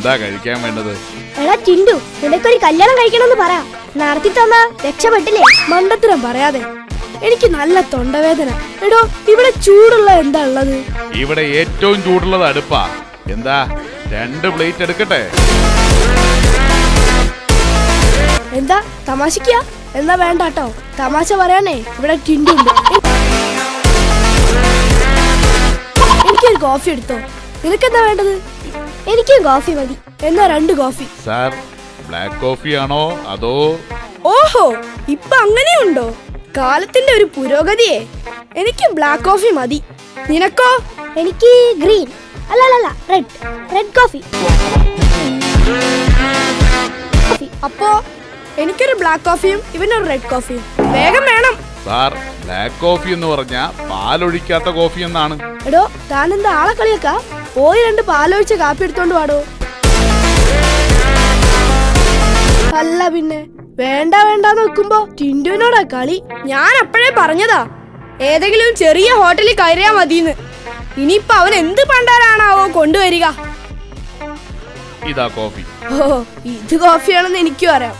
എന്താ കഴിക്കാൻ വേണ്ടത്? എടാ ചിണ്ടു, നിനക്കൊരു കല്യാണം കഴിക്കണമെന്ന് പറ. നടത്തി തന്നാ രക്ഷപ്പെട്ടില്ലേ? മണ്ടത്തരം പറയാതെ, എനിക്ക് നല്ല തൊണ്ടവേദന. എടോ, ഇവിടെ ചൂടുള്ള എന്താ ഉള്ളത്? ഇവിടെ ഏറ്റവും ചൂടുള്ളത് അടുപ്പാ. എന്താ 2 പ്ലേറ്റ് എടുക്കട്ടെ? എന്താ തമാശക്കാ? എന്നാ വേണ്ട കേട്ടോ, തമാശ പറയാനേ ഇവിടെ ടിൻഡുണ്ട്. എനിക്കൊരു കോഫി എടുത്തോ. നിനക്കെന്താ വേണ്ടത്? എനിക്കും കോഫി മതി. എന്നാ 2 കോഫി. സാർ, ബ്ലാക്ക് കോഫി ആണോ അതോ? ഓഹോ, ഇപ്പൊ അങ്ങനെയുണ്ടോ? കാലത്തിന്റെ ഒരു പുരോഗതിയെ. എനിക്ക് ബ്ലാക്ക് കോഫി മതി. നിനക്കോ? എനിക്ക് ഗ്രീൻ, അല്ല റെഡ് കോഫി. അപ്പോ എനിക്കൊരു ബ്ലാക്ക് കോഫിയും ഇവനൊരു റെഡ് കോഫിയും. വേഗം വേണം. സാർ, ബ്ലാക്ക് കോഫി എന്ന് പറഞ്ഞാ പാലൊഴിക്കാത്ത കോഫി എന്നാണ്. എടോ, താനെന്താ ആളെ കളിയാക്കാ? പോയി 2 പാലൊഴിച്ച കാപ്പി എടുത്തോണ്ട് വാടോ. അല്ല പിന്നെ വേണ്ടാന്ന് വെക്കുമ്പോ ടിൻഡുവിനോടാ കളി. ഞാൻ അപ്പോഴേ പറഞ്ഞതാ ഏതെങ്കിലും ചെറിയ ഹോട്ടലിൽ കയറിയാ മതിന്ന്. ഇനിയിപ്പൊ അവൻ എന്ത് പണ്ടാരാണാവോ കൊണ്ടുവരിക. ഇതാ കോഫി. ഓ, ഇത് കോഫിയാണെന്ന് എനിക്കും അറിയാം.